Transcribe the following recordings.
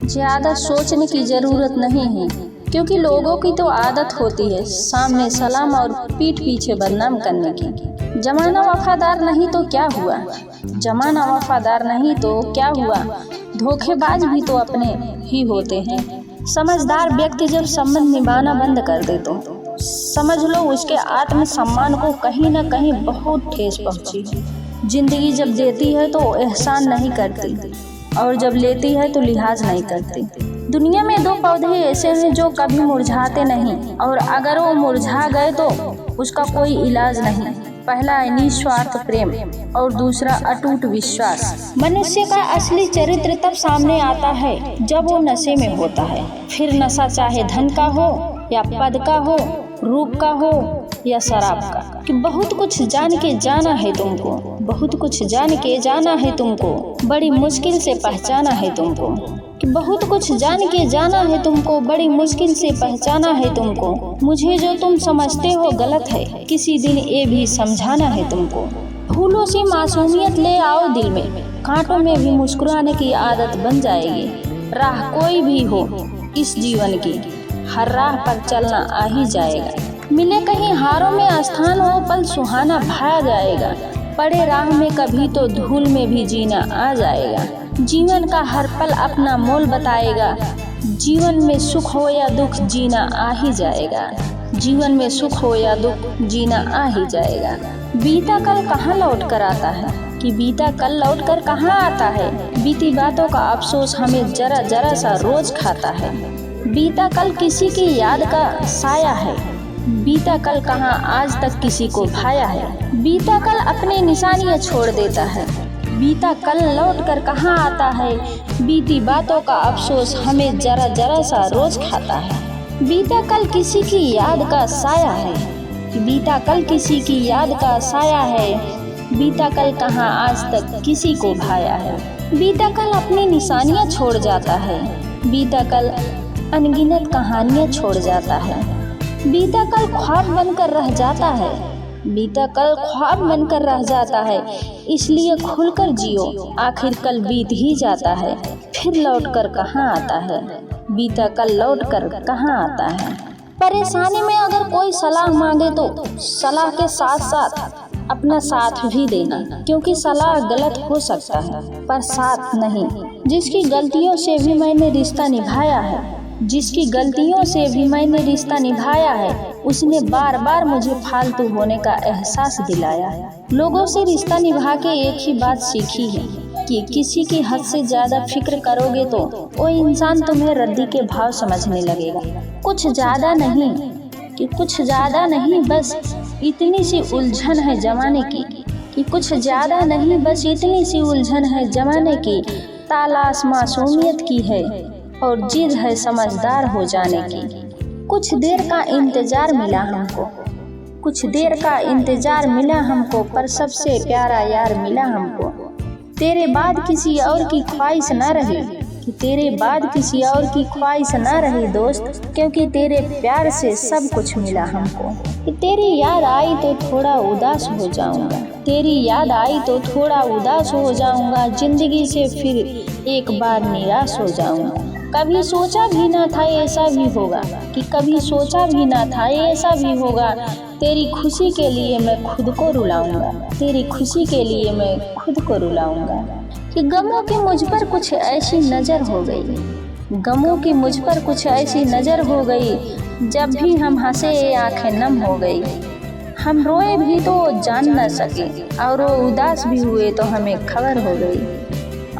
ज़्यादा सोचने की ज़रूरत नहीं है, क्योंकि लोगों की तो आदत होती है सामने सलाम और पीठ पीछे बदनाम करने की। जमाना वफादार नहीं तो क्या हुआ, जमाना वफादार नहीं तो क्या हुआ, धोखेबाज भी तो अपने ही होते हैं। समझदार व्यक्ति जब संबंध निभाना बंद कर दे तो समझ लो उसके आत्मसम्मान को कहीं न कहीं बहुत ठेस पहुंची है। जिंदगी जब देती है तो एहसान नहीं करती, और जब लेती है तो लिहाज नहीं करती। दुनिया में दो पौधे ऐसे हैं जो कभी मुरझाते नहीं, और अगर वो मुरझा गए तो उसका कोई इलाज नहीं। पहला है निस्वार्थ प्रेम और दूसरा अटूट विश्वास। मनुष्य का असली चरित्र तब सामने आता है जब वो नशे में होता है। फिर नशा चाहे धन का हो या पद का हो, रूप का हो या शराब का। कि बहुत कुछ जान के जाना है तुमको, बहुत कुछ जान के जाना है तुमको, बड़ी मुश्किल से पहचाना है तुमको। कि बहुत कुछ जान के जाना है तुमको, बड़ी मुश्किल से पहचाना है तुमको। मुझे जो तुम समझते हो गलत है, किसी दिन ये भी समझाना है तुमको। फूलों से मासूमियत ले आओ दिल में, कांटों में भी मुस्कुराने की आदत बन जाएगी। राह कोई भी हो इस जीवन की, हर राह पर चलना आ ही जाएगा। मिले कहीं हारों में स्थान हो, पल सुहाना भाया जाएगा। पड़े राह में कभी तो धूल में भी जीना आ जाएगा। जीवन का हर पल अपना मोल बताएगा। जीवन में सुख हो या दुख जीना आ ही जाएगा। जीवन में सुख हो या दुख जीना आ ही जाएगा। बीता कल कहाँ लौट कर आता है, कि बीता कल लौट कर कहाँ आता है। बीती बातों का अफसोस हमें जरा जरा सा रोज खाता है। बीता कल किसी की याद का साया है, बीता कल कहाँ आज तक किसी को भाया है। बीता कल अपने निशानियाँ छोड़ देता है, बीता कल लौट कर कहाँ आता है। बीती बातों का अफसोस हमें जरा जरा सा रोज खाता है। बीता कल किसी की याद का साया है, बीता कल किसी की याद का साया है। बीता कल कहाँ आज तक किसी को भाया है। बीता कल अपनी निशानियाँ छोड़ जाता है, बीता कल अनगिनत कहानियाँ छोड़ जाता है। बीता कल ख्वाब बनकर रह जाता है, बीता कल ख्वाब बनकर रह जाता है। इसलिए खुलकर जियो, आखिर कल बीत ही जाता है। फिर लौटकर कहाँ आता है, बीता कल लौटकर कहाँ आता है। परेशानी में अगर कोई सलाह मांगे तो सलाह के साथ साथ अपना साथ भी देना, क्योंकि सलाह गलत हो सकता है पर साथ नहीं। जिसकी गलतियों से भी मैंने रिश्ता निभाया है, जिसकी गलतियों से भी मैंने रिश्ता निभाया है, उसने बार बार मुझे फालतू होने का एहसास दिलाया है। लोगों से रिश्ता निभा के एक ही बात सीखी है कि किसी की हद से ज़्यादा फिक्र करोगे तो वो इंसान तुम्हें रद्दी के भाव समझने लगेगा। कुछ ज़्यादा नहीं, कि कुछ ज़्यादा नहीं, बस इतनी सी उलझन है जमाने की, कि कुछ ज़्यादा नहीं, बस इतनी सी उलझन है जमाने की। तलाश मासूमियत की है और जिद है समझदार हो जाने की। कुछ देर का इंतजार मिला हमको, कुछ देर का इंतजार मिला हमको, पर सबसे प्यारा यार मिला हमको। तेरे बाद किसी और की ख्वाहिश न रही, कि तेरे बाद किसी और की ख्वाहिश न रही दोस्त, क्योंकि तेरे प्यार से सब कुछ मिला हमको। कि तेरी याद आई तो थोड़ा उदास हो जाऊंगा, तेरी याद आई तो थोड़ा उदास हो जाऊंगा। जिंदगी से फिर एक बार निराश हो जाऊंगा। कभी सोचा भी ना था ऐसा भी होगा, कि कभी सोचा भी ना था ऐसा भी होगा। तेरी खुशी के लिए मैं खुद को रुलाऊंगा, तेरी खुशी के लिए मैं खुद को रुलाऊंगा। कि गमों की मुझ पर कुछ ऐसी नज़र हो गई, गमों की मुझ पर कुछ ऐसी नज़र हो गई। जब भी हम हंसे आंखें नम हो गई। हम रोए भी तो जान न सके, और वो उदास भी हुए तो हमें खबर हो गई।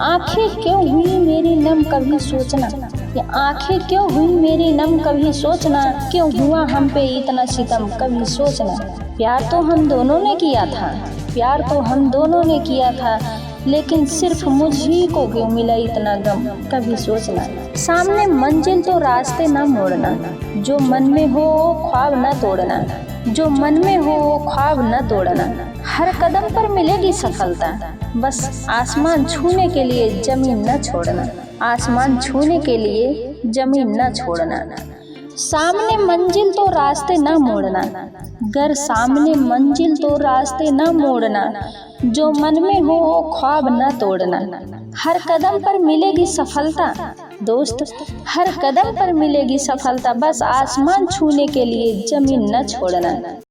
आंखें क्यों हुई मेरी नम कभी सोचना, ये आंखें क्यों हुई मेरी नम कभी सोचना। क्यों हुआ हम पे इतना सितम कभी सोचना। प्यार तो हम दोनों ने किया था, प्यार तो हम दोनों ने किया था, लेकिन सिर्फ मुझी को क्यों मिला इतना गम कभी सोचना। सामने मंजिल तो रास्ते न मोड़ना, जो मन में हो ख्वाब न तोड़ना, जो मन में हो ख्वाब न तोड़ना। हर कदम पर मिलेगी सफलता, बस आसमान छूने के लिए जमीन न छोड़ना, आसमान छूने के लिए जमीन न छोड़ना। सामने मंजिल तो रास्ते न मोड़ना, गर सामने मंजिल तो रास्ते न मोड़ना। जो मन में हो ख्वाब न तोड़ना। हर कदम पर मिलेगी सफलता, दोस्त, हर कदम पर मिलेगी सफलता, बस आसमान छूने के लिए जमीन न छोड़ना।